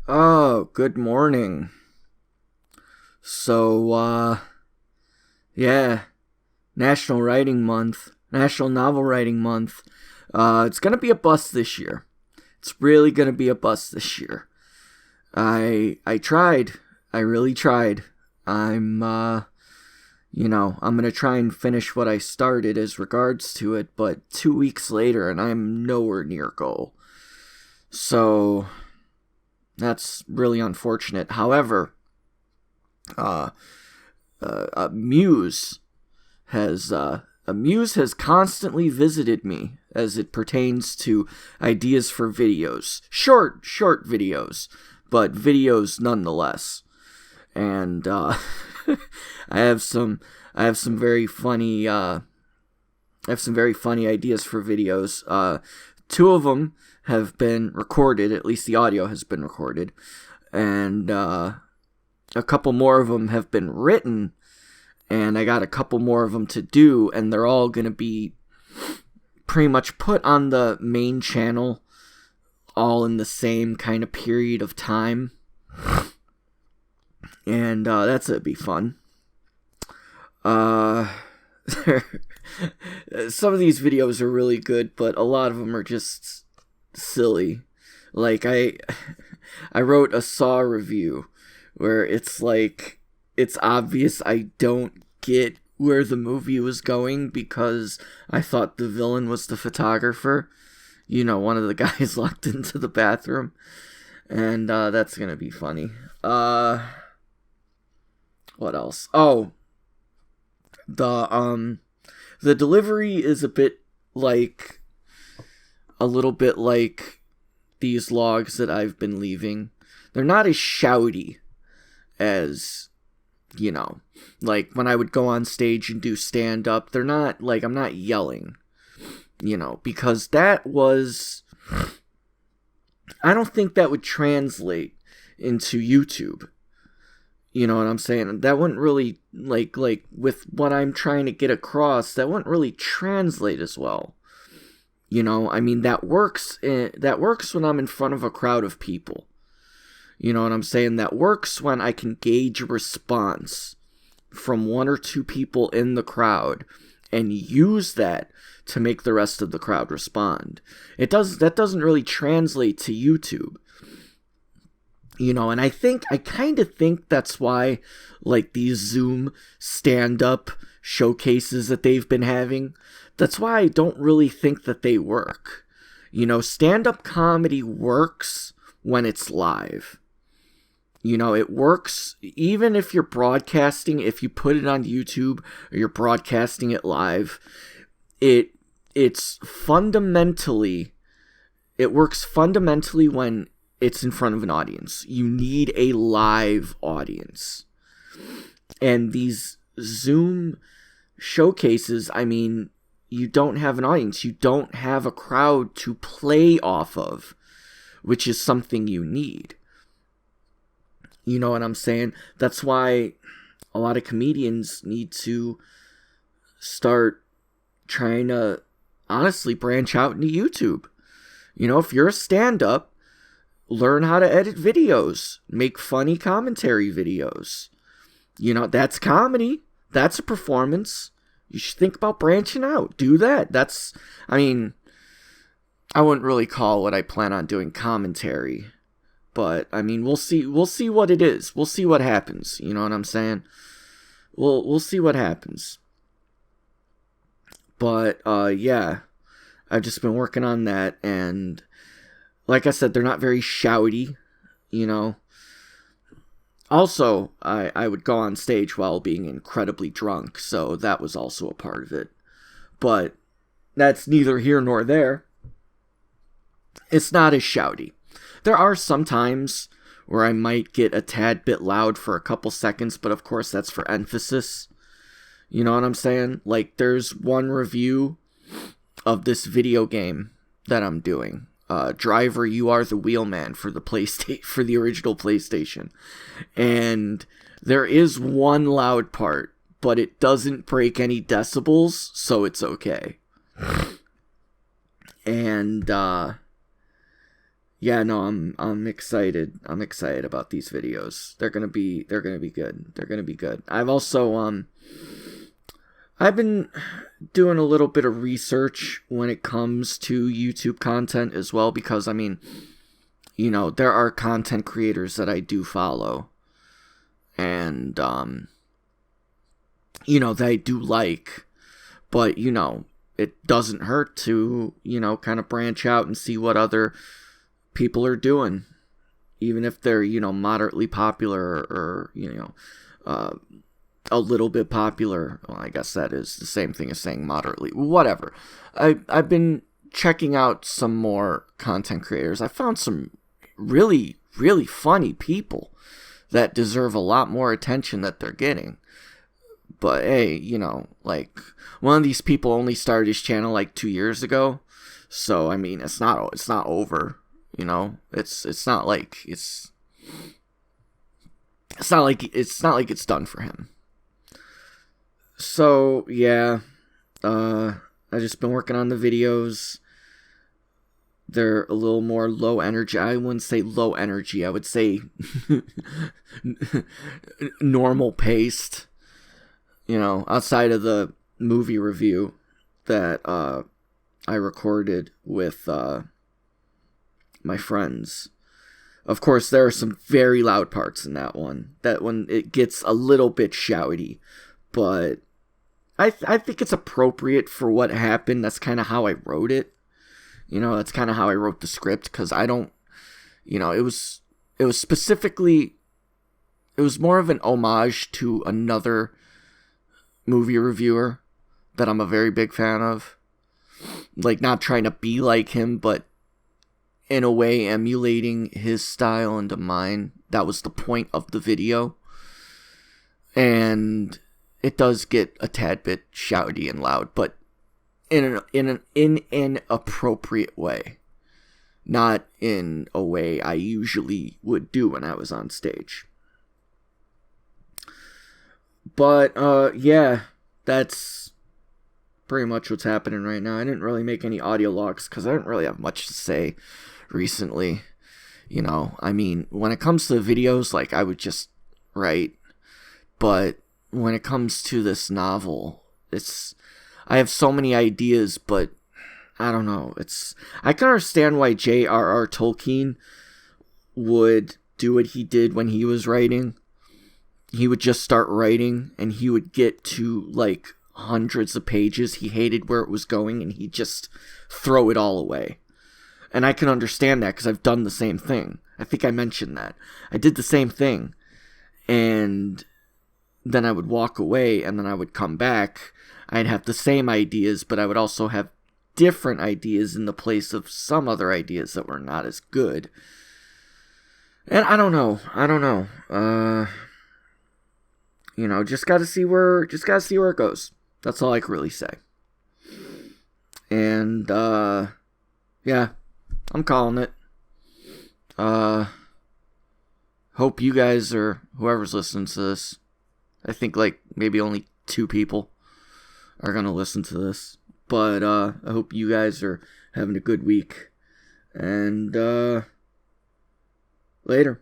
Oh, good morning. So, yeah, National Writing Month, National Novel Writing Month. It's gonna be a bust this year. It's really gonna be a bust this year. I tried. I really tried. I'm, I'm gonna try and finish what I started as regards to it, but 2 weeks later, and I'm nowhere near goal. So, that's really unfortunate. However, uh, Muse Muse has constantly visited me as it pertains to ideas for videos, short videos, but videos nonetheless. And I have some I have some very funny ideas for videos. Two of them have been recorded. At least the audio has been recorded, and a couple more of them have been written, and I got a couple more of them to do, and they're all going to be pretty much put on the main channel all in the same kind of period of time. And that's going to be fun. Some of these videos are really good, but a lot of them are just silly. Like, I wrote a Saw review where it's like, it's obvious I don't get where the movie was going because I thought the villain was the photographer. You know, one of the guys locked into the bathroom. And that's gonna be funny. What else? Oh, the delivery is a little bit like these logs that I've been leaving. They're not as shouty as, like when I would go on stage and do stand up. They're not like, I'm not yelling, because I don't think that would translate into YouTube. You know what I'm saying? That wouldn't really, like with what I'm trying to get across, that wouldn't really translate as well. I mean, that works when I'm in front of a crowd of people. You know what I'm saying? That works when I can gauge a response from one or two people in the crowd and use that to make the rest of the crowd respond. That doesn't really translate to YouTube. And I kind of think that's why, like, these Zoom stand-up showcases that they've been having, that's why I don't really think that they work. Stand-up comedy works when it's live. It works even if you're broadcasting, if you put it on YouTube or you're broadcasting it live. It works fundamentally when it's in front of an audience. You need a live audience. And these Zoom showcases, I mean, you don't have an audience. You don't have a crowd to play off of, which is something you need. You know what I'm saying? That's why a lot of comedians need to start trying to honestly branch out into YouTube. If you're a stand-up, learn how to edit videos. Make funny commentary videos. That's comedy. That's a performance. You should think about branching out. Do that. I wouldn't really call what I plan on doing commentary. But, we'll see what it is. We'll see what happens. You know what I'm saying? We'll see what happens. But, yeah. I've just been working on that, and like I said, they're not very shouty, Also, I would go on stage while being incredibly drunk, so that was also a part of it. But that's neither here nor there. It's not as shouty. There are some times where I might get a tad bit loud for a couple seconds, but of course that's for emphasis. You know what I'm saying? Like, there's one review of this video game that I'm doing. Driver, You Are the Wheelman for the original PlayStation. And there is one loud part, but it doesn't break any decibels, so it's okay. And, yeah, no, I'm excited. I'm excited about these videos. They're gonna be good. They're gonna be good. I've been doing a little bit of research when it comes to YouTube content as well, because I mean, you know, there are content creators that I do follow, and you know, that I do like, but you know, it doesn't hurt to, you know, kind of branch out and see what other people are doing, even if they're, you know, moderately popular, or you know, a little bit popular. Well, I guess that is the same thing as saying moderately. Whatever. I've been checking out some more content creators. I found some really, really funny people that deserve a lot more attention that they're getting. But hey, you know, like, one of these people only started his channel like 2 years ago, so I mean, it's not over. You know, it's not like it's not like it's done for him. So yeah, I just been working on the videos. They're a little more low energy. I wouldn't say low energy. I would say normal paced. You know, outside of the movie review that I recorded with my friends. Of course, there are some very loud parts in that one. That one, it gets a little bit shouty, but I think it's appropriate for what happened. That's kind of how I wrote it. You know, that's kind of how I wrote the script, because I don't, you know, it was specifically, it was more of an homage to another movie reviewer that I'm a very big fan of. Like, not trying to be like him, but in a way emulating his style into mine. That was the point of the video. And it does get a tad bit shouty and loud, but in an appropriate way. Not in a way I usually would do when I was on stage. But yeah, that's pretty much what's happening right now. I didn't really make any audio logs because I didn't really have much to say recently. You know, I mean, when it comes to videos, like, I would just write. But when it comes to this novel, I have so many ideas, but I don't know. I can understand why J.R.R. Tolkien would do what he did when he was writing. He would just start writing, and he would get to, like, hundreds of pages. He hated where it was going, and he'd just throw it all away. And I can understand that, because I've done the same thing. I think I mentioned that. I did the same thing. And then I would walk away, and then I would come back. I'd have the same ideas, but I would also have different ideas in the place of some other ideas that were not as good. And I don't know. You know, just gotta see where it goes. That's all I can really say. And yeah, I'm calling it. Hope you guys, or whoever's listening to this, I think like maybe only 2 people are gonna listen to this. But I hope you guys are having a good week. And later.